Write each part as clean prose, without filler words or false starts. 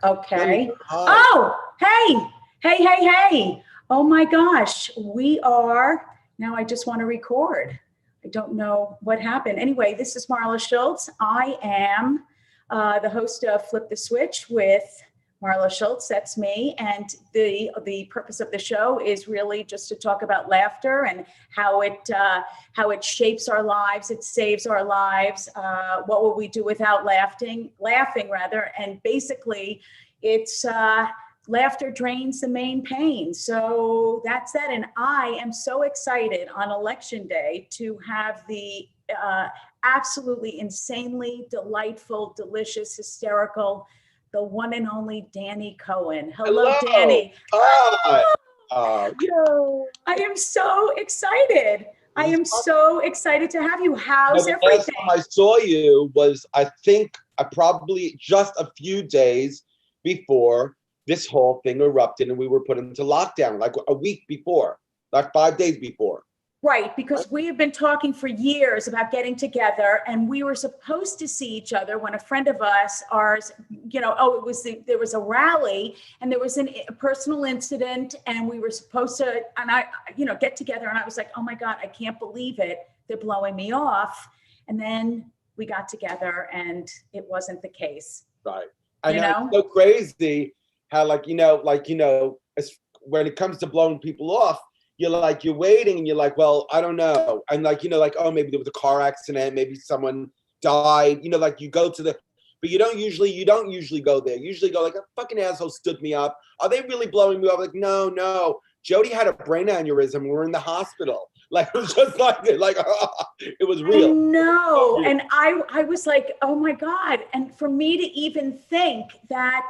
Okay. Hi. Oh, hey, hey, hey, hey. Oh my gosh, we are now. I just want to record. I don't know what happened. Anyway, this is Marla Schultz. I am the host of Flip the Switch with Marla Schultz. That's me. And the purpose of the show is really just to talk about laughter and how it shapes our lives, it saves our lives. What will we do without laughing rather? And basically, it's laughter drains the main pain. So that's that. And I am so excited on election day to have the absolutely insanely delightful, delicious, hysterical, the one and only Danny Cohen. Hello, Danny. Hi. Yo. I am so excited. I am so excited to have you. How's The everything? last time I saw you was, I think, probably just a few days before this whole thing erupted and we were put into lockdown, like a week before, like 5 days before. Right, because we have been talking for years about getting together, and we were supposed to see each other when a friend of ours, there was a rally, and there was a personal incident, and we were supposed to, and get together, and I was like, oh my God, I can't believe it. They're blowing me off. And then we got together, and it wasn't the case. Right. I know. It's so crazy how, when it comes to blowing people off, you're waiting and you're like, well, I don't know. And oh, maybe there was a car accident, maybe someone died, you go to but you don't usually go there. You usually go like, a fucking asshole stood me up. Are they really blowing me up? Like, no. Jody had a brain aneurysm. We're in the hospital. Like, it was just like it. Like, it was real. No, and I was like, oh my God. And for me to even think that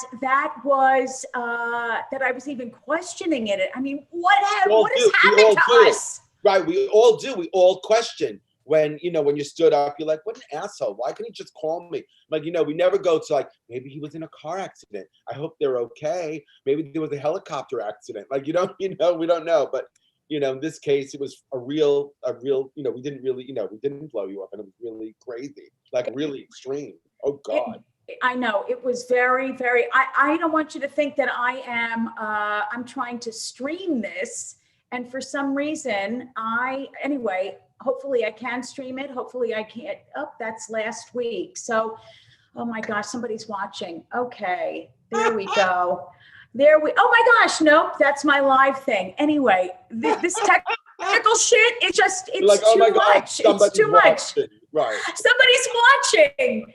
was that I was even questioning it. I mean, what has happened to us? Right, we all do. We all question when you stood up. You're like, what an asshole. Why couldn't he just call me? Like, we never go to like, maybe he was in a car accident. I hope they're okay. Maybe there was a helicopter accident. Like, we don't know. But in this case, it was a real, we didn't blow you up, and it was really crazy, like really extreme. Oh God. I know it was very, very, I don't want you to think that I'm trying to stream this. And for some reason, hopefully I can stream it. Hopefully I can't. Oh, that's last week. So, oh my gosh, somebody's watching. Okay, there we go. Oh my gosh, nope, that's my live thing. Anyway, this technical shit, it's like, too much. It's too much. Right. Somebody's watching.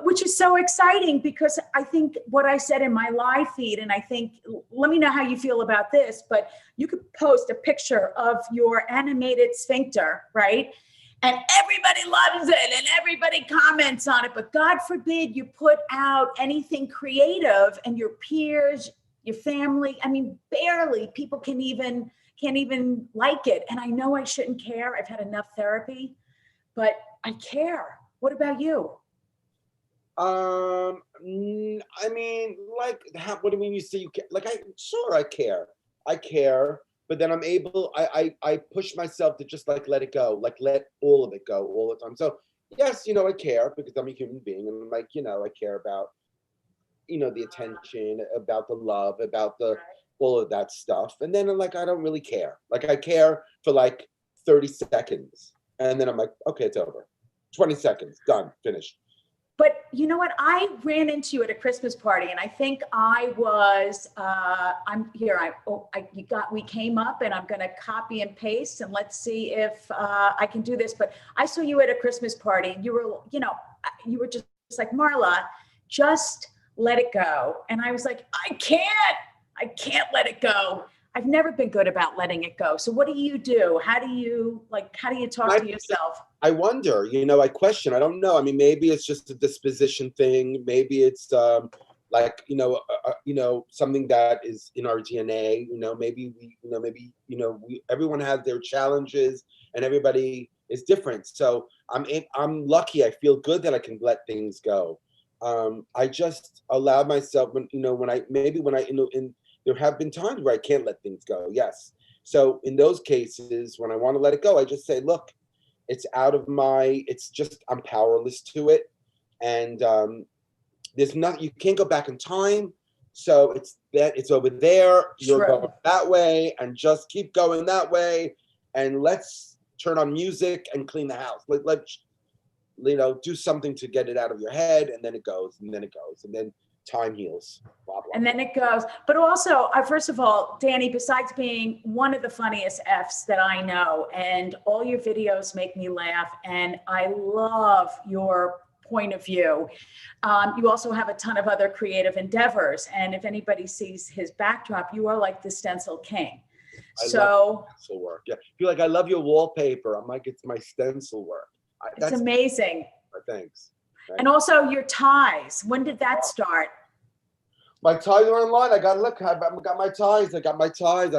Which is so exciting, because I think what I said in my live feed, and I think, let me know how you feel about this, but you could post a picture of your animated sphincter, right? And everybody loves it and everybody comments on it, but God forbid you put out anything creative and your peers, your family, I mean, barely people can't even like it. And I know I shouldn't care. I've had enough therapy, but I care. What about you? I mean, like, what do you mean you say you care? Like, I care, but then I push myself to just like let it go, like let all of it go all the time. So yes, I care because I'm a human being, and I'm like, I care about, the attention, about the love, about the all of that stuff. And then I'm like, I don't really care. Like, I care for like 30 seconds, and then I'm like, okay, it's over. 20 seconds, done, finished. But you know what? I ran into you at a Christmas party, and I think I was, we came up, and I'm going to copy and paste, and let's see if I can do this. But I saw you at a Christmas party, and you were just like, Marla, just let it go. And I was like, I can't let it go. I've never been good about letting it go. So what do you do? How do you talk to yourself? I wonder, I question, I don't know. I mean, maybe it's just a disposition thing. Maybe it's something that is in our DNA, everyone has their challenges and everybody is different. So I'm lucky. I feel good that I can let things go. I just allow myself there have been times where I can't let things go. Yes. So in those cases, when I want to let it go, I just say, look, it's I'm powerless to it. And there's nothing, you can't go back in time. So it's over there. You're going that way, and just keep going that way. And let's turn on music and clean the house. Let's do something to get it out of your head, and then it goes, and then it goes, and then time heals. Blah, blah, and then it goes. But also, first of all, Danny, besides being one of the funniest Fs that I know, and all your videos make me laugh, and I love your point of view. You also have a ton of other creative endeavors. And if anybody sees his backdrop, you are like the Stencil King. I love stencil work. Yeah. Feel like I love your wallpaper. I'm like, it's my stencil work. It's amazing. Thanks. And also your ties. When did that start? My ties are online. I got my ties. I have my ties.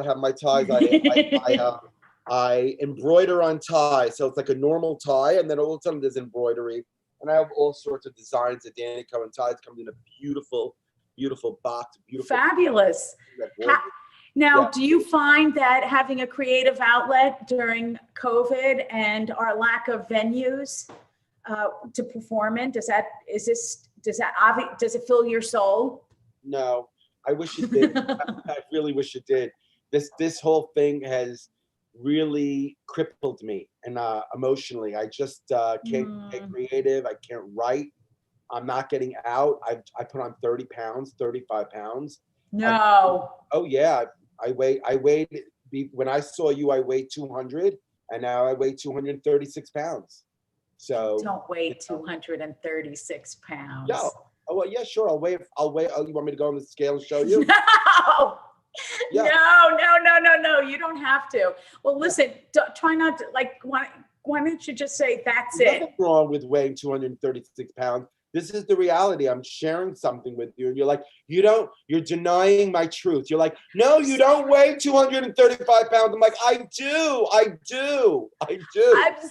I embroider on ties. So it's like a normal tie, and then all of a sudden there's embroidery. And I have all sorts of designs that Danny Cohen ties come in a beautiful, beautiful box. Beautiful. Fabulous. Now, do you find that having a creative outlet during COVID and our lack of venues to perform in, does it fill your soul? No, I wish it did. I really wish it did. This whole thing has really crippled me, and emotionally. I just can't get creative. I can't write. I'm not getting out. I put on 30 pounds, 35 pounds. No. Oh yeah. I weighed, when I saw you, I weighed 200, and now I weigh 236 pounds. So don't weigh 236 pounds. Yeah. Oh, well, yeah, sure. I'll weigh. You want me to go on the scale and show you? No. Yeah. No. You don't have to. Well, listen, try not to, why don't you just say that's it? Nothing wrong with weighing 236 pounds. This is the reality. I'm sharing something with you, and you're like, you're denying my truth. You're like, no, you don't weigh 235 pounds. I'm like, I do. I'm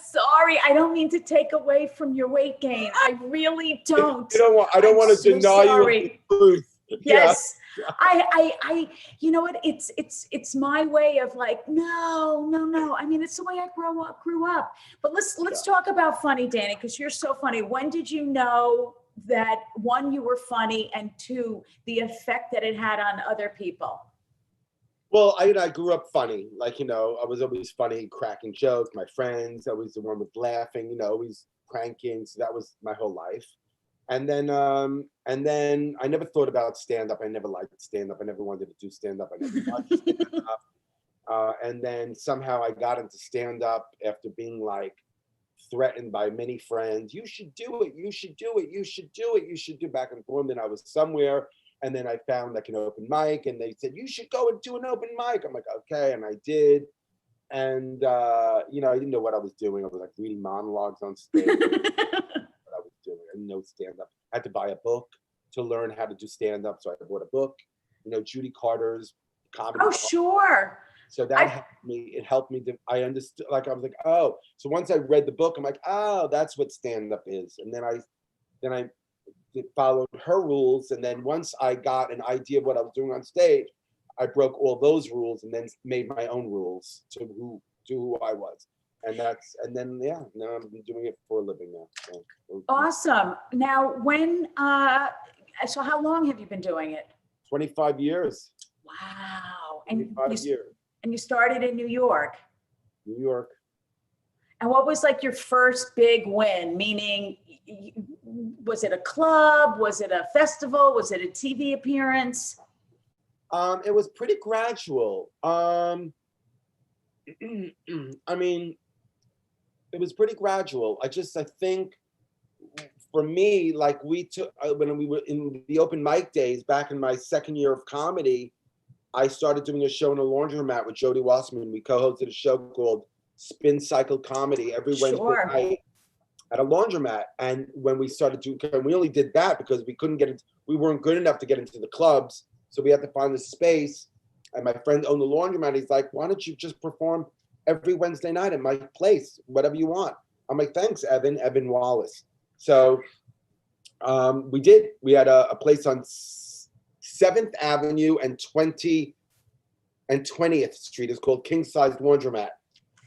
sorry. I don't mean to take away from your weight gain. I really don't. I don't want to deny you the truth. Yes. Yeah. I you know what? It's my way of like, no. I mean, it's the way I grew up. But let's talk about funny, Danny, because you're so funny. When did you know that, one, you were funny, and two, the effect that it had on other people? Well, I grew up funny. I was always funny, cracking jokes. My friends, always the one with laughing, always cranking. So that was my whole life. And then I never thought about stand-up. I never liked stand-up. I never wanted to do stand-up. I never watched stand-up. And then somehow I got into stand-up after being threatened by many friends. You should do it. You should do it. You should do it. You should do back and forth. And then I was somewhere, and then I found an open mic, and they said, you should go and do an open mic. I'm like, okay. And I did. And, I didn't know what I was doing. I was reading monologues on stage. No stand-up. I had to buy a book to learn how to do stand-up, so I bought a book. Judy Carter's comedy. Oh, sure. So that helped me. It helped me. I understood. I was like, oh. So once I read the book, I'm like, oh, that's what stand-up is. And then I followed her rules. And then once I got an idea of what I was doing on stage, I broke all those rules and then made my own rules to who I was. Now I'm doing it for a living now. So, awesome. Now, so how long have you been doing it? 25 years. Wow. 25 years. And you started in New York. New York. And what was your first big win? Meaning, was it a club? Was it a festival? Was it a TV appearance? It was pretty gradual. It was pretty gradual. I think for me, we took, when we were in the open mic days back in my second year of comedy, I started doing a show in a laundromat with Jody Wasserman. We co-hosted a show called Spin Cycle Comedy every Wednesday night at a laundromat. And when we started we only did that because we weren't good enough to get into the clubs. So we had to find a space. And my friend owned the laundromat. He's like, why don't you just perform every Wednesday night at my place, whatever you want? I'm like, thanks, Evan Wallace. So we did. We had a place on 7th Avenue and 20th Street. It's called King Size Laundromat,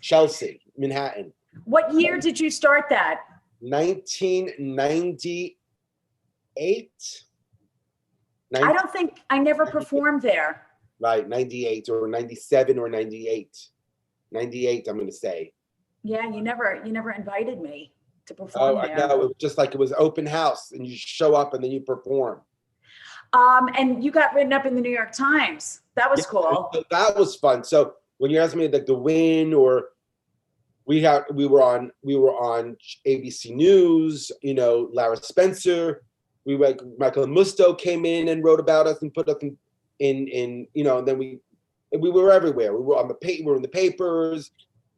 Chelsea, Manhattan. What year did you start that? 1998. I don't think I never performed there. Right, 98 or 97 or 98. 98, I'm going to say. Yeah, you never invited me to Oh, perform I there. know. It was just like it was open house and you show up and then you perform. And you got written up in the New York Times. That was cool. So that was fun. So when you asked me like the win, or we were on ABC News, you know, Lara Spencer, Michael Musto came in and wrote about us and put us in you know, and then we were everywhere. We were in the papers,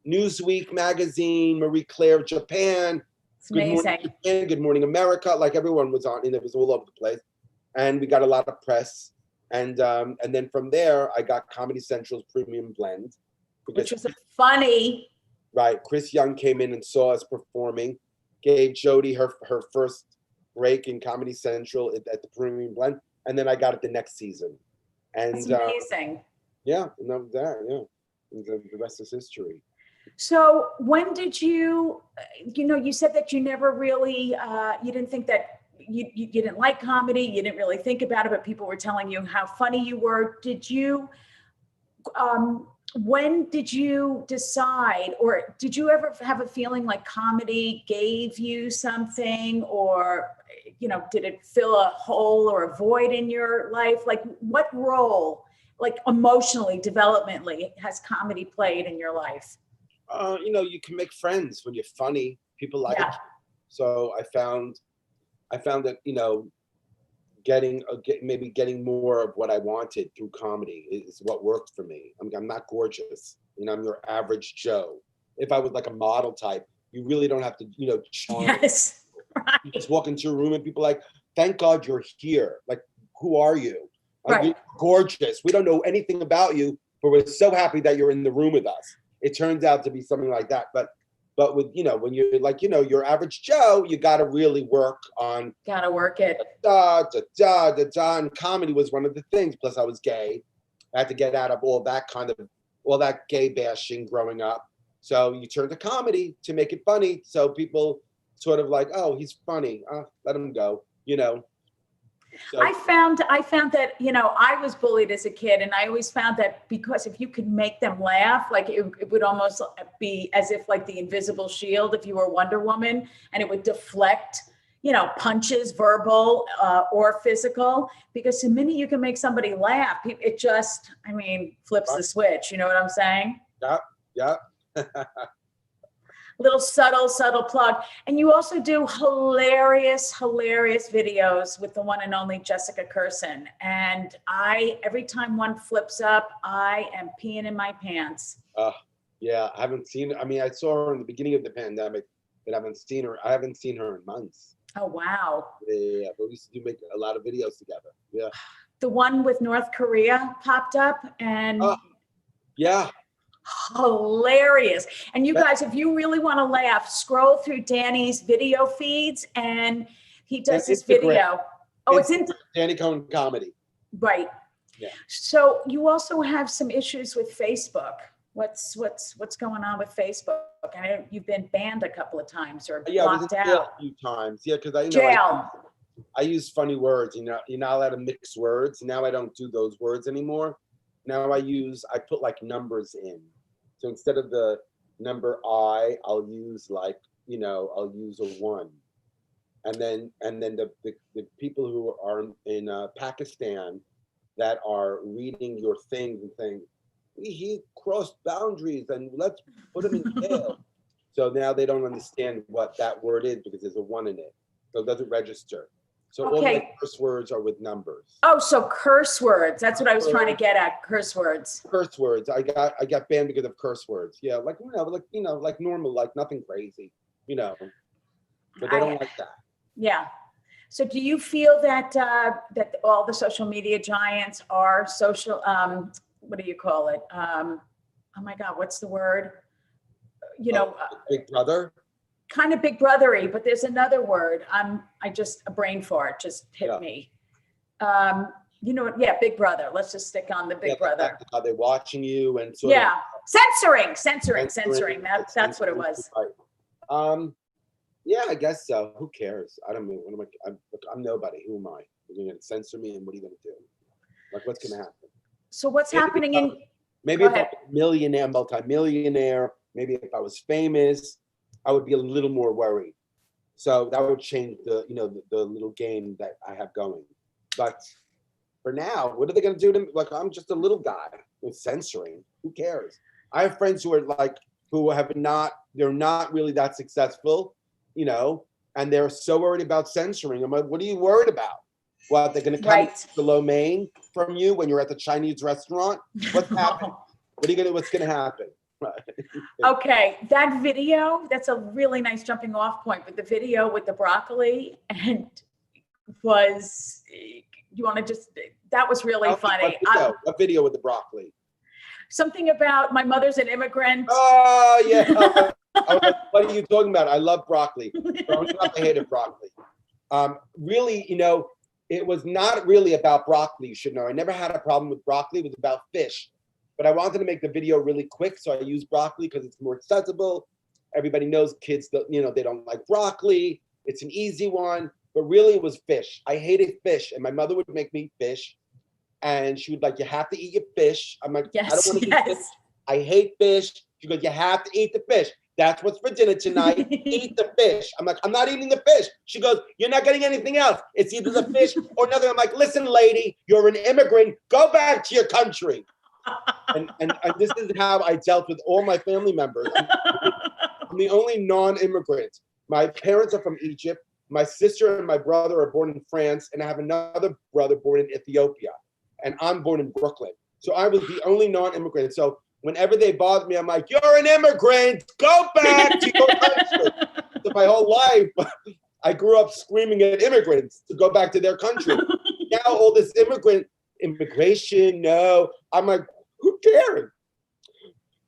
Newsweek magazine, Marie Claire of Japan, It's amazing. Good Morning Japan, Good Morning America, like everyone was on, and it was all over the place. And we got a lot of press. And then from there, I got Comedy Central's Premium Blend. Which was funny. Right. Chris Young came in and saw us performing, gave Jody her first break in Comedy Central at the Premium Blend. And then I got it the next season. And That's amazing. Yeah, and that was that, yeah. And the rest is history. So when did you said that you never really, you didn't think that you didn't like comedy, you didn't really think about it, but people were telling you how funny you were. Did you, when did you decide, or did you ever have a feeling like comedy gave you something, or, you know, did it fill a hole or a void in your life? Like what role, like emotionally, developmentally, has comedy played in your life? You know, you can make friends when you're funny. People like you. So I found that, you know, getting more of what I wanted through comedy is what worked for me. I'm not gorgeous. You know, I'm your average Joe. If I was like a model type, you really don't have to, you know, charm. Yes. Right. You just walk into a room and people are like, thank God you're here. Like, who are you? Like, Right. you're gorgeous. We don't know anything about you, but we're so happy that you're in the room with us. It turns out to be something like that. But with, you know, when you're like, you know, your average Joe, you got to really work on. Gotta work it. And comedy was one of the things. Plus, I was gay. I had to get out of all that gay bashing growing up. So you turn to comedy to make it funny. So people sort of like, oh, he's funny. Let him go. You know. So, I found that, you know, I was bullied as a kid, and I always found that because if you could make them laugh, like it would almost be as if like the invisible shield, if you were Wonder Woman, and it would deflect, you know, punches, verbal or physical, because the minute you can make somebody laugh, it just, I mean, flips the switch. You know what I'm saying? Yeah. Little subtle plug. And you also do hilarious videos with the one and only Jessica Kirsten. And every time one flips up, I am peeing in my pants. Yeah, I haven't seen her. I mean, I saw her in the beginning of the pandemic, but I haven't seen her in months. Oh, wow. Yeah, but we used to make a lot of videos together. Yeah. The one with North Korea popped up, and yeah. Hilarious. And you guys, if you really want to laugh, scroll through Danny's video feeds, and he does this video. Oh, it's in Danny Cohen comedy. Right. Yeah. So you also have some issues with Facebook. What's going on with Facebook? I know you've been banned a couple of times or blocked out. A few times. Yeah, because I use funny words. You know, you're not allowed to mix words. Now I don't do those words anymore. Now I put like numbers in. So instead of the number I'll use like, you know, I'll use a 1. And then the people who are in Pakistan that are reading your things and saying, he crossed boundaries and let's put him in jail. So now they don't understand what that word is because there's a 1 in it. So it doesn't register. So all my curse words are with numbers. Oh, so curse words. That's what I was trying to get at. Curse words. Curse words. I got banned because of curse words. Yeah, like like normal, like nothing crazy, you know. But they don't like that. Yeah. So do you feel that that all the social media giants are social? What do you call it? Oh my God, what's the word? You know, Big Brother. Kind of Big Brothery, but there's another word. A brain fart just hit me. You know what? Yeah, Big Brother. Let's just stick on the Big Brother. Are they watching you and sort of censoring. That's what it was. Right. Yeah, I guess so. Who cares? I don't mean. I'm nobody. Who am I? You're going to censor me, and what are you going to do? Like, what's going to happen? So what's happening in? Maybe if I was a millionaire, multi-millionaire, maybe if I was famous, I would be a little more worried. So that would change the, the little game that I have going. But for now, what are they going to do to me? Like, I'm just a little guy with censoring. Who cares? I have friends who are like, they're not really that successful, and they're so worried about censoring. I'm like, what are you worried about? What, they're going to come to lo mein from you when you're at the Chinese restaurant? What's happening? What's going to happen? Okay, that video, that's a really nice jumping off point, but the video with the broccoli that was really funny. What video with the broccoli? Something about my mother's an immigrant. Oh, yeah. I was like, what are you talking about? I love broccoli. Growing up, I hated broccoli. Really, it was not really about broccoli, you should know. I never had a problem with broccoli. It was about fish. But I wanted to make the video really quick, so I used broccoli because it's more accessible. Everybody knows kids, they don't like broccoli. It's an easy one. But really, it was fish. I hated fish, and my mother would make me fish. And she would like, you have to eat your fish. I'm like, yes, I don't want to eat fish. I hate fish. She goes, you have to eat the fish. That's what's for dinner tonight. Eat the fish. I'm like, I'm not eating the fish. She goes, you're not getting anything else. It's either the fish or nothing. I'm like, listen, lady, you're an immigrant. Go back to your country. And this is how I dealt with all my family members. I'm the only non-immigrant. My parents are from Egypt. My sister and my brother are born in France, and I have another brother born in Ethiopia, and I'm born in Brooklyn. So I was the only non-immigrant. So whenever they bothered me, I'm like, you're an immigrant. Go back to your country. So my whole life, I grew up screaming at immigrants to go back to their country. Now all this immigration, no. I'm like, who cares?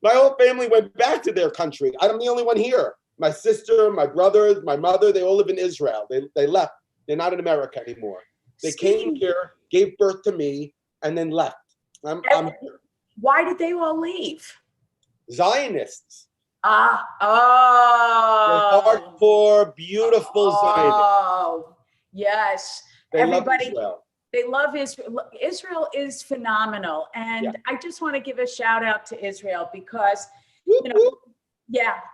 My whole family went back to their country. I'm the only one here. My sister, my brothers, my mother, they all live in Israel. They left. They're not in America anymore. They came here, gave birth to me, and then left. I'm here. Why did they all leave? Zionists. Oh. They're hardcore, beautiful Zionists. Oh, yes. Everybody. Love Israel. They love Israel. Israel is phenomenal. And I just want to give a shout out to Israel because,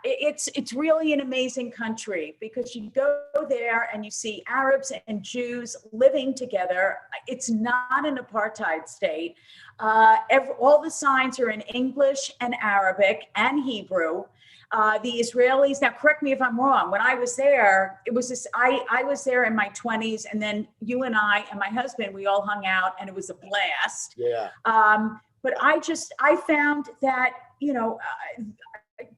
it's really an amazing country because you go there and you see Arabs and Jews living together. It's not an apartheid state. All the signs are in English and Arabic and Hebrew. The Israelis, now correct me if I'm wrong, when I was there, it was this, I was there in my 20s, and then you and I and my husband, we all hung out and it was a blast. Yeah. But I found that,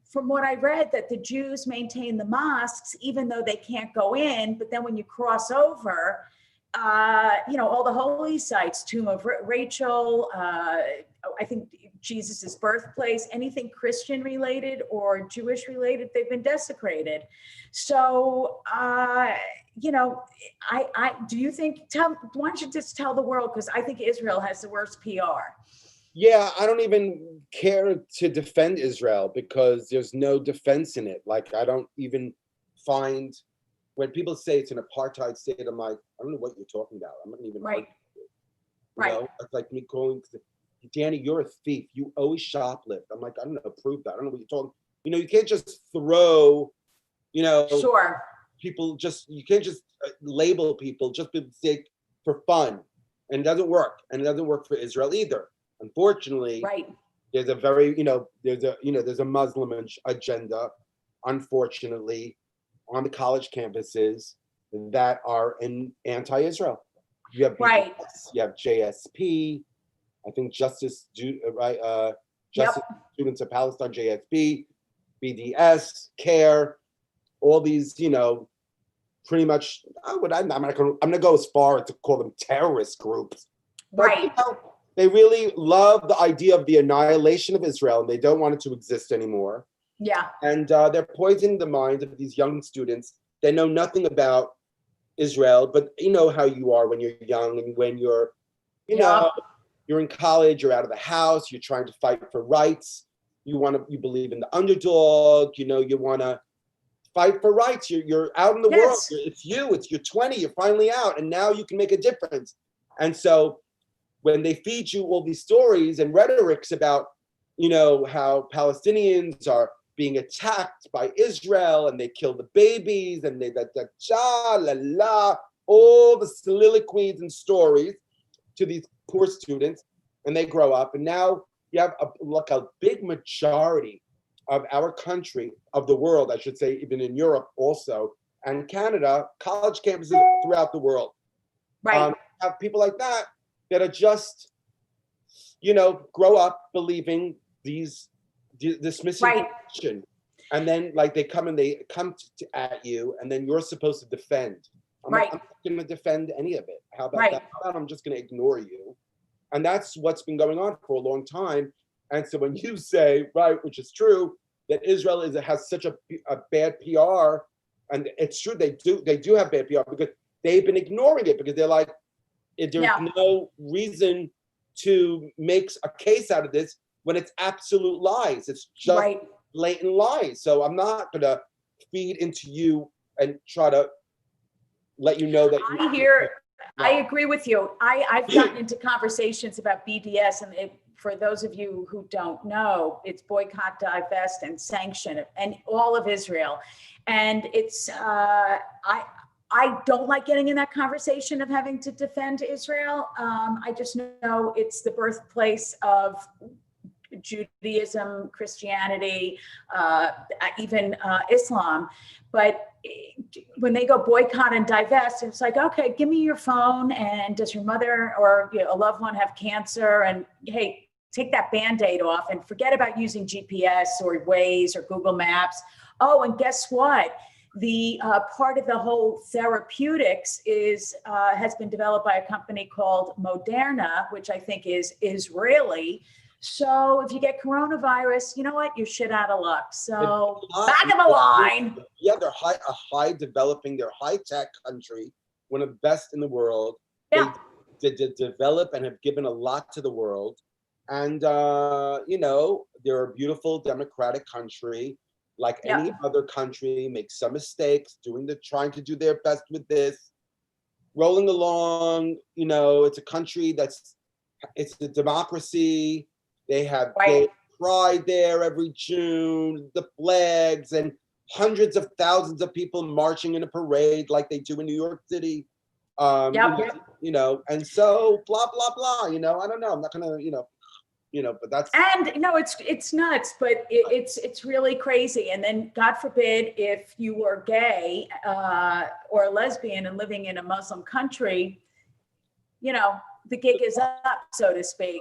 from what I read, that the Jews maintain the mosques, even though they can't go in, but then when you cross over, all the holy sites, Tomb of Rachel, I think Jesus's birthplace, anything Christian related or Jewish related, they've been desecrated. So, do you think, why don't you just tell the world? Because I think Israel has the worst PR. Yeah, I don't even care to defend Israel because there's no defense in it. Like, I don't even find, when people say it's an apartheid state, I'm like, I don't know what you're talking about. I'm not even right. It's like me calling, Danny, you're a thief. You always shoplift. I'm like, I don't know, prove that. I don't know what you're talking. You can't just throw, sure. People you can't just label people just for the sake for fun. And it doesn't work. And it doesn't work for Israel either. Unfortunately, right. There's a very, there's a Muslim agenda, unfortunately, on the college campuses that are anti-Israel. You have BDS, you have JSP, I think Justice Students of Palestine, JSP, BDS, CARE, all these, pretty much, I'm gonna go as far as to call them terrorist groups. Right. But, they really love the idea of the annihilation of Israel, and they don't want it to exist anymore. Yeah. And they're poisoning the minds of these young students. They know nothing about Israel, but you know how you are when you're young and when you're, you're in college, you're out of the house, you're trying to fight for rights. You believe in the underdog, you want to fight for rights. You're out in the world. Yes. You're 20, you're finally out, and now you can make a difference. And so when they feed you all these stories and rhetorics about, how Palestinians are being attacked by Israel and they kill the babies and all the soliloquies and stories to these poor students, and they grow up, and now you have a big majority of our country, of the world, I should say, even in Europe also, and Canada, college campuses throughout the world. Right. Have people like that are just, grow up believing this misinformation. And then they come at you, and then you're supposed to defend. I'm not going to defend any of it. How about that? How about I'm just going to ignore you? And that's what's been going on for a long time. And so when you say, which is true, that Israel has such a bad PR, and it's true, they do have bad PR, because they've been ignoring it, because they're like, there's no reason to make a case out of this when it's absolute lies. It's just blatant lies. So I'm not going to feed into you and try to let you know that I agree with you. I've gotten into conversations about BDS, and for those of you who don't know, it's boycott, divest, and sanction, and all of Israel. And it's I don't like getting in that conversation of having to defend Israel. I just know it's the birthplace of Judaism, Christianity, even Islam. But when they go boycott and divest, it's like, okay, give me your phone, and does your mother or a loved one have cancer? And hey, take that Band-Aid off and forget about using GPS or Waze or Google Maps. Oh, and guess what? The part of the whole therapeutics has been developed by a company called Moderna, which I think is Israeli. So if you get coronavirus, you know what? You're shit out of luck. So back of the line. Yeah, they're developing, they're high-tech country, one of the best in the world. Yeah. They develop and have given a lot to the world. And, they're a beautiful democratic country. Like any other country, make some mistakes, trying to do their best with this, rolling along. It's a country it's a democracy. They have gay pride there every June, the flags, and hundreds of thousands of people marching in a parade like they do in New York City. And so blah blah blah. I don't know. I'm not gonna, but that's, and it's nuts, but it's really crazy. And then God forbid if you were gay or a lesbian and living in a Muslim country, the gig is up, so to speak.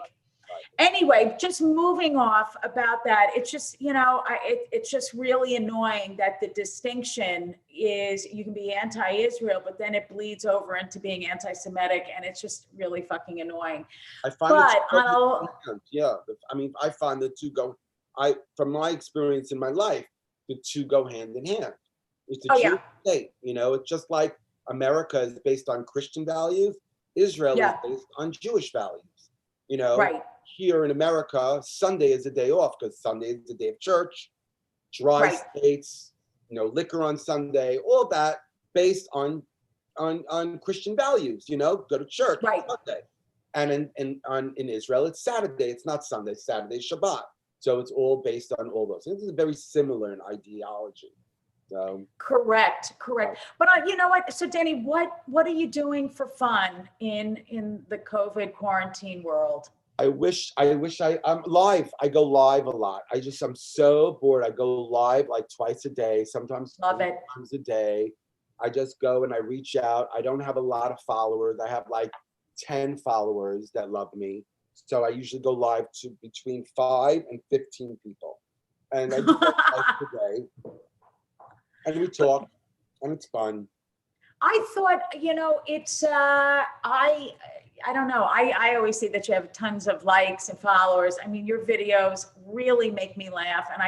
Anyway, just moving off about that, it's just, it's just really annoying that the distinction is you can be anti-Israel, but then it bleeds over into being anti-Semitic, and it's just really fucking annoying. I find I find the two go, from my experience in my life, the two go hand in hand. It's a Jewish state, it's just like America is based on Christian values, Israel is based on Jewish values, Here in America, Sunday is a day off because Sunday is the day of church, dry states, liquor on Sunday, all that based on Christian values, go to church Sunday. And in Israel, it's Saturday, it's not Sunday, Saturday, Shabbat. So it's all based on all those. This is very similar in ideology. So correct. But you know what? So Danny, what are you doing for fun in the COVID quarantine world? I'm live. I go live a lot. I'm so bored. I go live like twice a day, sometimes times a day. I just go and I reach out. I don't have a lot of followers. I have like 10 followers that love me. So I usually go live to between 5 and 15 people. And I do that twice a day. And we talk, and it's fun. I thought, it's, I don't know. I always see that you have tons of likes and followers. I mean, your videos really make me laugh. And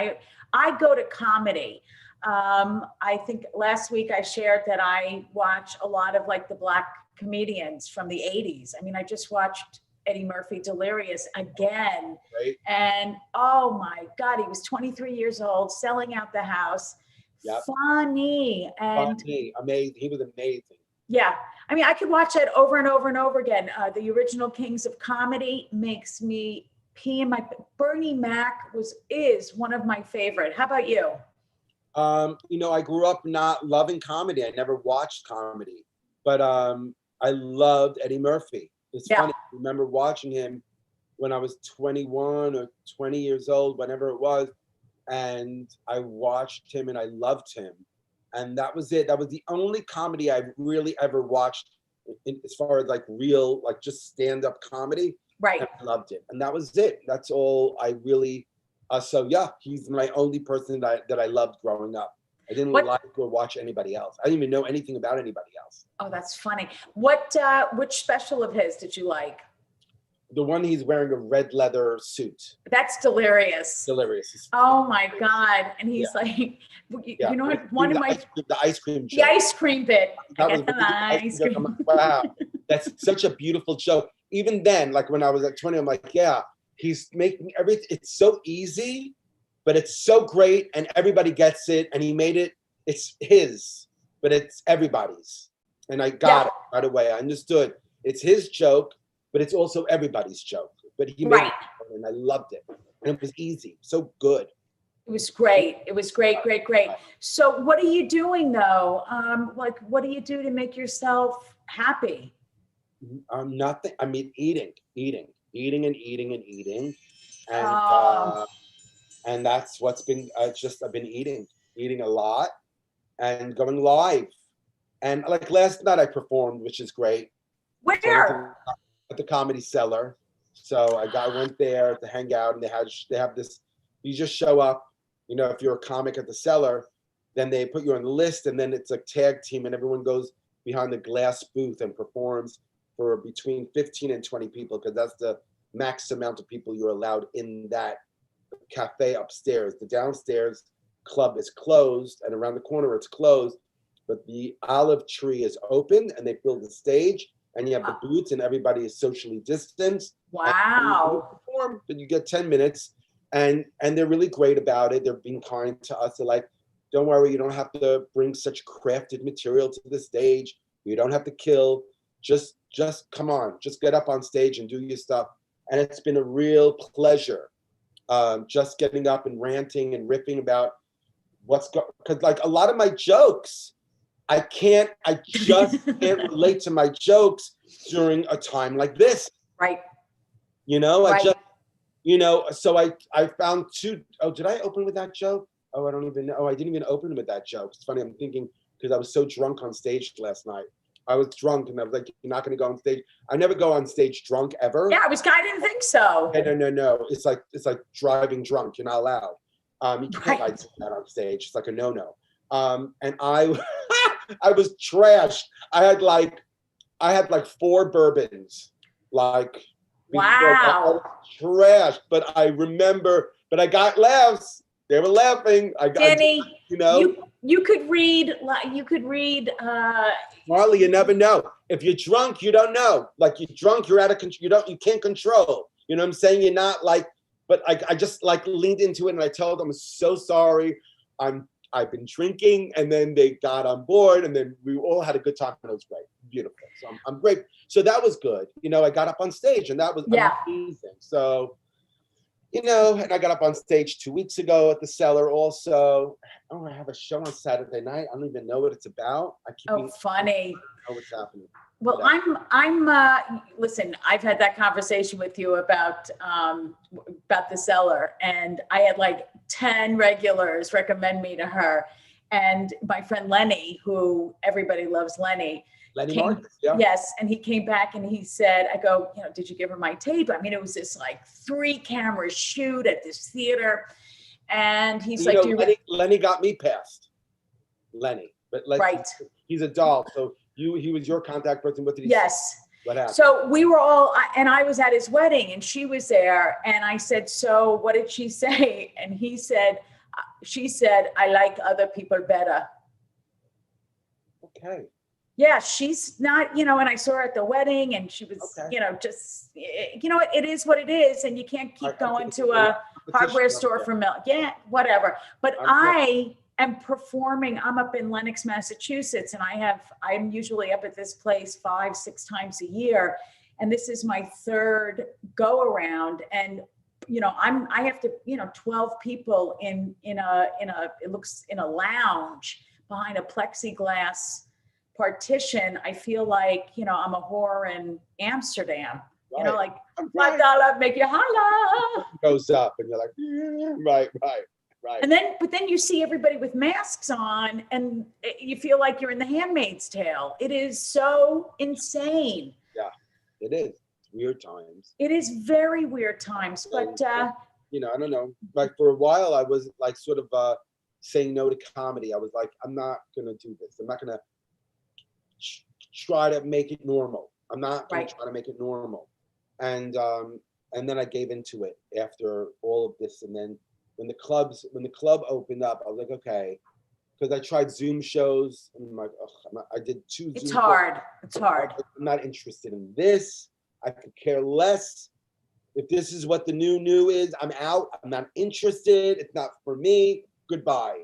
I go to comedy. I think last week I shared that I watch a lot of like the Black comedians from the 80s. I mean, I just watched Eddie Murphy Delirious again. Right. And oh my God, he was 23 years old, selling out the house. Yep. Funny. And Funny, amazing. He was amazing. yeah, I mean, I could watch it over and over and over again. The original Kings of Comedy makes me pee in my. Bernie Mac is one of my favorite. How about you? I grew up not loving comedy. I never watched comedy, but I loved Eddie Murphy. It's Yeah. funny. I remember watching him when I was 21 or 20 years old, whenever it was, and I watched him and I loved him. And that was it. That was the only comedy I really ever watched as far as like real, like just stand-up comedy. Right. And I loved it. And that was it. That's all I really, so yeah, he's my only person that I loved growing up. I didn't like or watch anybody else. I didn't even know anything about anybody else. Oh, that's funny. Which special of his did you like? The one he's wearing a red leather suit. That's delirious. Delirious. Oh my God. And he's like, you know what? One of my, the ice cream joke. the ice cream bit. That I was get the ice cream. I'm like, wow, that's such a beautiful joke. Even then, like when I was like 20, I'm like, yeah, he's making everything. It's so easy, but it's so great, and everybody gets it. And he made it. It's his, but it's everybody's. And I got it right away. I understood. It's his joke, but it's also everybody's joke. But he made it, and I loved it. And it was easy, so good. It was great. It was great, great, great. So what are you doing though? Like, what do you do to make yourself happy? Nothing. I mean, eating. And that's what's been, I've been eating a lot and going live. And like last night I performed, which is great. Where? So at the Comedy Cellar. So I went there to hang out, and they have this, you just show up, if you're a comic at the Cellar, then they put you on the list, and then it's a tag team, and everyone goes behind the glass booth and performs for between 15 and 20 people, because that's the max amount of people you're allowed in that cafe upstairs. The downstairs club is closed, and around the corner it's closed, but the olive tree is open, and they build the stage, and you have the booths, and everybody is socially distanced. Wow. You perform, but you get 10 minutes, and they're really great about it. They're being kind to us. They're like, don't worry, you don't have to bring such crafted material to the stage. You don't have to kill. Just come on, just get up on stage and do your stuff. And it's been a real pleasure, just getting up and ranting and riffing about because like a lot of my jokes, I just can't relate to my jokes during a time like this. Right. Right. So I found two. Oh, did I open with that joke? Oh, I don't even know. Oh, I didn't even open with that joke. It's funny. I'm thinking because I was so drunk on stage last night. I was drunk and I was like, you're not going to go on stage. I never go on stage drunk ever. Yeah, I didn't think so. No. It's like driving drunk. You're not allowed. You can't like that on stage. It's like a no. And I was trashed. I had like 4 bourbons. Like, wow. Trash. But I remember, but I got laughs. They were laughing. Danny, you could read. Marla, you never know. If you're drunk, you don't know. Like you're drunk, you're out of control. You can't control. You know what I'm saying? You're not like. But I just like leaned into it, and I told them, I'm so sorry. I've been drinking, and then they got on board, and then we all had a good time, and it was great, beautiful. So I'm great. So that was good. I got up on stage, and that was amazing. So. And I got up on stage 2 weeks ago at the Cellar also. Oh, I have a show on Saturday night. I don't even know what it's about. Funny. I don't know what's happening. Well, listen, I've had that conversation with you about the Cellar, and I had like 10 regulars recommend me to her. And my friend Lenny, who everybody loves Lenny, yes. And he came back and he said, I go, did you give her my tape? I mean, it was this like 3-camera shoot at this theater. And he's like, Lenny got me passed. Lenny. But he's a doll. So he was your contact person. What did he say? What happened? So we were all, and I was at his wedding and she was there. And I said, so what did she say? And she said, I like other people better. Okay. Yeah, she's not, and I saw her at the wedding and she was, just, it is what it is. And you can't keep going to a hardware store for milk. Yeah, whatever. But I am performing. I'm up in Lenox, Massachusetts, and I'm usually up at this place 5-6 times a year. And this is my third go around. And, I have to, 12 people in a lounge behind a plexiglass partition. I feel like, I'm a whore in Amsterdam, Right. like Right. $5 make you holla. Goes up and you're like, right. And then you see everybody with masks on and you feel like you're in The Handmaid's Tale. It is so insane. Yeah, it is. It's weird times. It is very weird times, but I don't know. Like for a while I was like sort of saying no to comedy. I was like, I'm not gonna do this. I'm not gonna try to make it normal. I'm not gonna try to make it normal. And then I gave into it after all of this. And then when the club opened up, I was like, okay, because I tried Zoom shows and I'm like, I did 2 it's Zoom hard. shows. It's hard. I'm not interested in this. I could care less. If this is what the new is, I'm out. I'm not interested. It's not for me. Goodbye.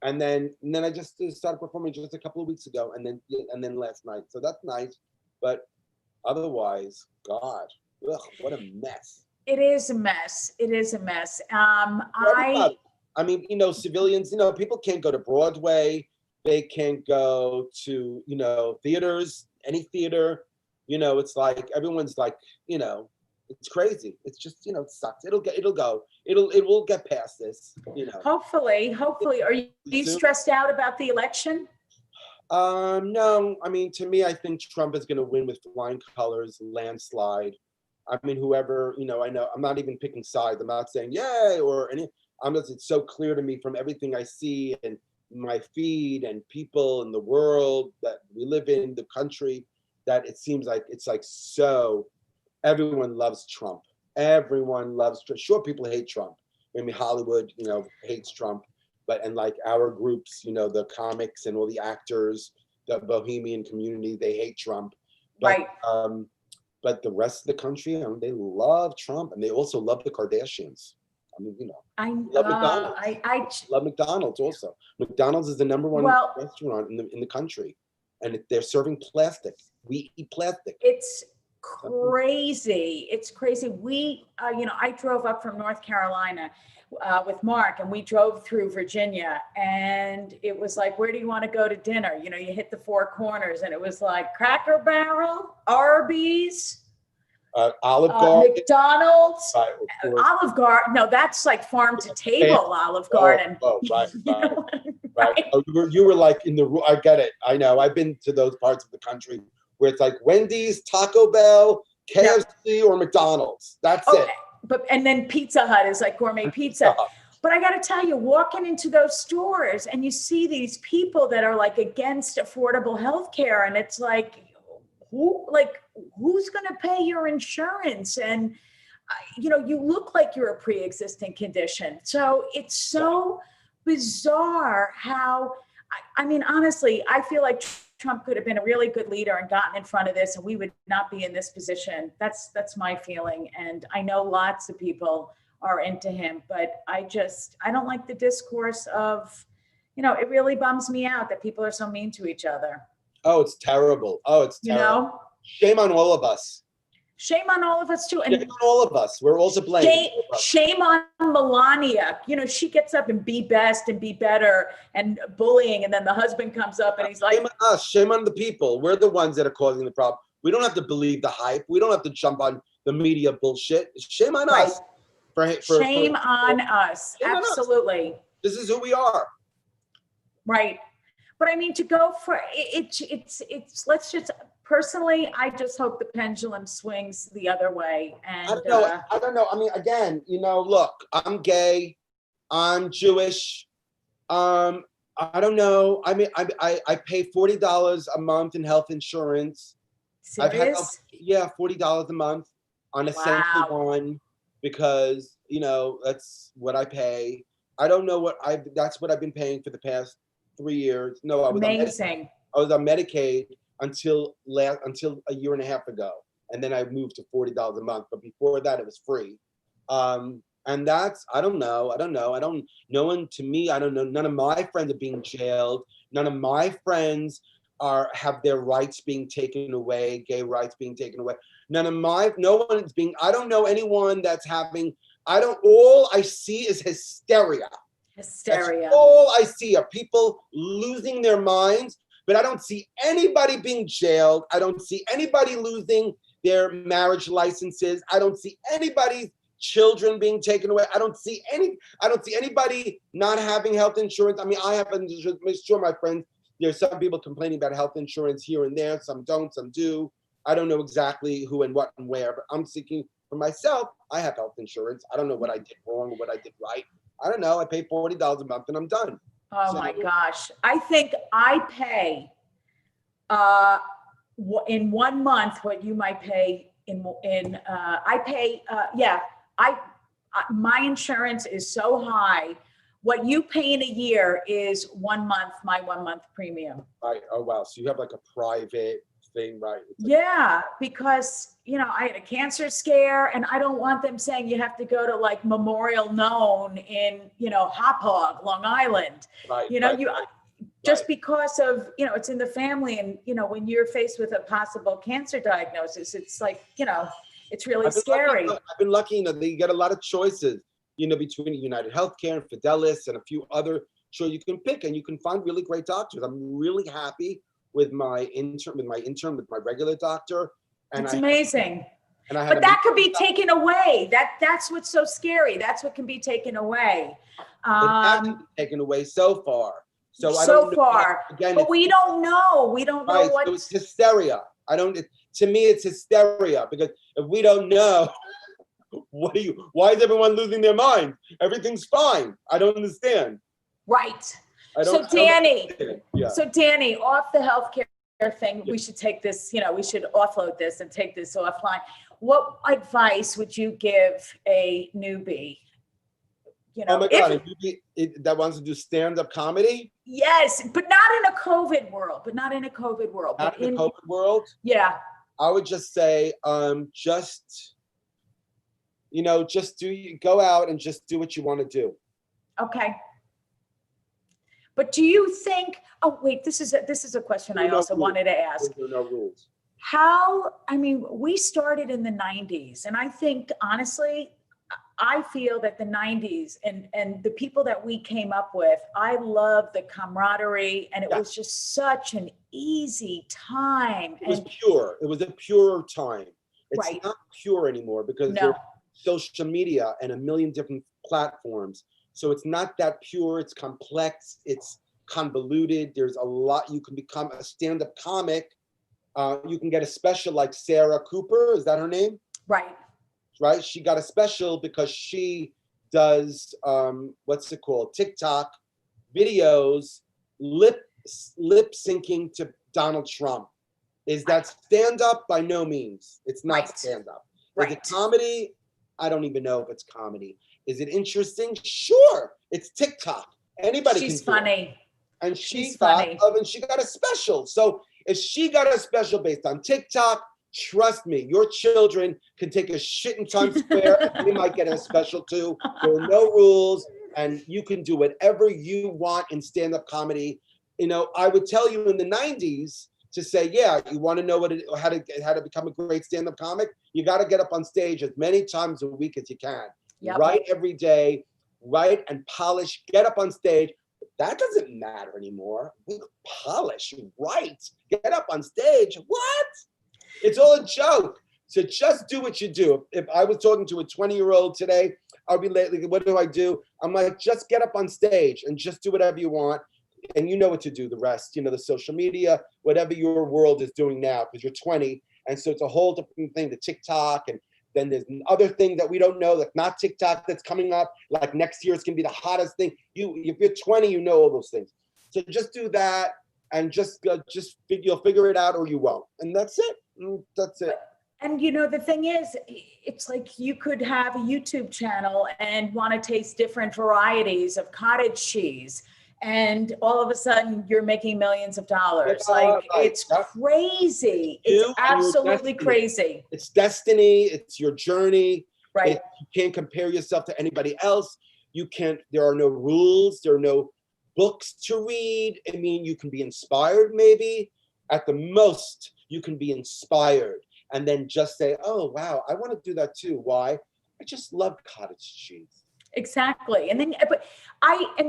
And then I just started performing just a couple of weeks ago, and then last night. So that's nice, but otherwise, God, what a mess. It is a mess. It is a mess. I mean, civilians, people can't go to Broadway. They can't go to, theaters, any theater. It's like everyone's like, it's crazy. It's just, it sucks. It will get past this, Hopefully. Are you stressed out about the election? No, I mean, to me, I think Trump is going to win with flying colors, landslide. I mean, whoever, I know, I'm not even picking sides. I'm not saying yay or any, it's so clear to me from everything I see and my feed and people in the world that we live in, the country, that it seems like it's like so, everyone loves Trump. Everyone loves Trump. Sure, people hate Trump. I mean, Hollywood, hates Trump. And like our groups, the comics and all the actors, the bohemian community, they hate Trump. But, right. But the rest of the country, they love Trump, and they also love the Kardashians. I mean, love McDonald's. I love McDonald's also. McDonald's is the #1 restaurant in the country, and they're serving plastic. We eat plastic. It's crazy. It's crazy. I drove up from North Carolina with Mark, and we drove through Virginia, and it was like, where do you want to go to dinner? You hit the 4 corners, and it was like Cracker Barrel, Arby's, Olive Garden, McDonald's, Olive Garden. No, that's like farm to table Olive Garden. Right. Oh, you were like I get it. I know. I've been to those parts of the country where it's like Wendy's, Taco Bell, KFC, or McDonald's. That's it. And then Pizza Hut is like gourmet pizza. But I got to tell you, walking into those stores and you see these people that are like against affordable health care, and it's like, who's going to pay your insurance? And you look like you're a pre-existing condition. So it's so bizarre how, I mean, honestly, I feel like Trump could have been a really good leader and gotten in front of this, and we would not be in this position. That's my feeling. And I know lots of people are into him, but I don't like the discourse of, it really bums me out that people are so mean to each other. Oh, it's terrible. Terrible. Shame on all of us. Shame on all of us too. And shame on all of us. We're all to blame. Shame on Melania. She gets up and be best and be better and bullying. And then the husband comes up and he's like, shame on us. Shame on the people. We're the ones that are causing the problem. We don't have to believe the hype. We don't have to jump on the media bullshit. Shame on us. Shame on us. Absolutely. This is who we are. Right. But I mean, to go for it's let's just, personally, I just hope the pendulum swings the other way. And I don't know. I mean, again, look, I'm gay, I'm Jewish. I don't know. I mean, I pay $40 a month in health insurance. Serious? $40 a month on a Stencil one, because that's what I pay. I don't know that's what I've been paying for the past 3 years. No, I was amazing. I was on Medicaid until a year and a half ago, and then I moved to $40 a month. But before that, it was free. And And that's, I don't know. No one, to me, I don't know. None of my friends are being jailed. None of my friends have their rights being taken away, gay rights being taken away. No one is being, I don't know anyone that's having, all I see is hysteria. Hysteria. That's all I see are people losing their minds, but I don't see anybody being jailed. I don't see anybody losing their marriage licenses. I don't see anybody's children being taken away. I don't see anybody not having health insurance. I mean, I have insurance. I'm sure my friends, there's some people complaining about health insurance here and there. Some don't, some do. I don't know exactly who and what and where, but I'm speaking for myself. I have health insurance. I don't know what I did wrong or what I did right. I don't know. I pay $40 a month and I'm done. Oh my gosh. I think I pay in 1 month what you might pay my insurance is so high. What you pay in a year is 1 month, my 1 month premium. Right. Oh, wow. So you have like a private thing, right? Yeah, because, I had a cancer scare and I don't want them saying you have to go to like Memorial Known in, Hauppauge, Long Island. Right. Just because of, it's in the family and, when you're faced with a possible cancer diagnosis, it's like, it's really scary. I've been lucky, that you get a lot of choices, between United Healthcare and Fidelis and a few other, you can pick and you can find really great doctors. I'm really happy with my regular doctor. And it's amazing. But that could be taken away. That's what's so scary. That's what can be taken away. It hasn't been taken away so far. So But we don't know. We don't know what. So it's hysteria. To me, it's hysteria because if we don't know, why is everyone losing their mind? Everything's fine. I don't understand. Right. So Danny, off the healthcare thing, we should take this, we should offload this and take this offline. What advice would you give a newbie? Oh my God, a newbie that wants to do stand-up comedy? Yes, but not in a COVID world. Not in a COVID world? Yeah. I would just say, go out and just do what you want to do. Okay. But do you think, this is a question I also wanted to ask. There are no rules. We started in the 90s and I think honestly, I feel that the 90s and the people that we came up with, I love the camaraderie and it was just such an easy time. It was pure. It was a pure time. It's not pure anymore because there's social media and a million different platforms. So it's not that pure. It's complex. It's convoluted. There's a lot. You can become a stand-up comic. You can get a special like Sarah Cooper. Is that her name? Right. She got a special because she does TikTok videos, lip syncing to Donald Trump. Is that stand up? By no means. It's not stand up. Is it comedy? I don't even know if it's comedy. Is it interesting? Sure. It's TikTok. Anybody can do funny. It. And she's funny. And she got a special. So if she got a special based on TikTok, trust me, your children can take a shit in Times Square and they might get a special too. There are no rules and you can do whatever you want in stand-up comedy. I would tell you in the 90s to say, you want to know how to become a great stand-up comic? You got to get up on stage as many times a week as you can. Yep. Write every day, write and polish, get up on stage. That doesn't matter anymore. Polish, write, get up on stage. What? It's all a joke. So just do what you do. If I was talking to a 20-year-old today, I'll be like, what do I do? I'm like, just get up on stage and just do whatever you want. And you know what to do, the rest, the social media, whatever your world is doing now, because you're 20. And so it's a whole different thing, the TikTok. And then there's another thing that we don't know, like not TikTok that's coming up. Like next year, it's going to be the hottest thing. If you're 20, you know all those things. So just do that and you'll figure it out or you won't. And that's it. That's it. And the thing is, it's like you could have a YouTube channel and want to taste different varieties of cottage cheese. And all of a sudden you're making millions of dollars. It's crazy. It's absolutely crazy. It's destiny. It's your journey. Right. You can't compare yourself to anybody else. You can't, there are no rules, there are no books to read. I mean, you can be inspired maybe. At the most, you can be inspired and then just say, oh, wow, I want to do that too. Why? I just love cottage cheese. Exactly. And then,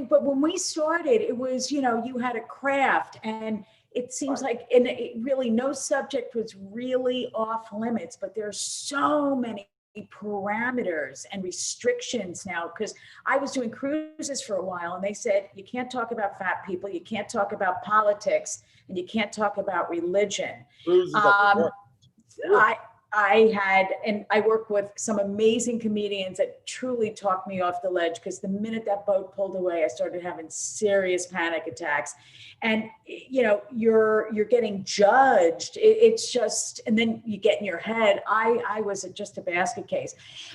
but when we started, it was, you had a craft, and it seems like, and it really, no subject was really off limits, but there's so many parameters and restrictions now, because I was doing cruises for a while and they said, you can't talk about fat people, you can't talk about politics, and you can't talk about religion. Cruises are the worst. I work with some amazing comedians that truly talked me off the ledge, because the minute that boat pulled away, I started having serious panic attacks. And you're getting judged. It's just, and then you get in your head. I was just a basket case.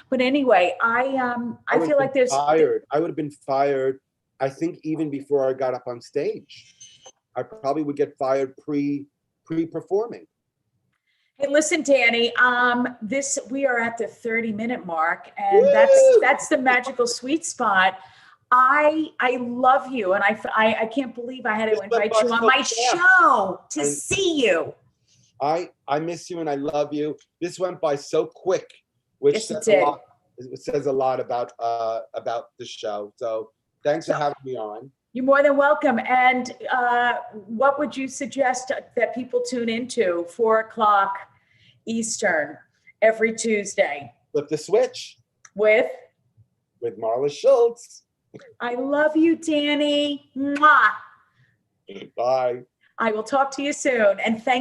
But anyway, I feel like there's fired. I would have been fired, I think, even before I got up on stage. I probably would get fired pre-performing. Hey, listen, Danny, we are at the 30-minute mark, and Woo! that's the magical sweet spot. I love you, and I can't believe I had to invite you on my show to see you. I miss you and I love you. This went by so quick, which Yes, says a lot about the show. So thanks for having me on. You're more than welcome. And what would you suggest that people tune into 4:00 Eastern every Tuesday? Flip the switch with Marla Schultz. I love you, Danny. Mwah. Bye. I will talk to you soon. And thank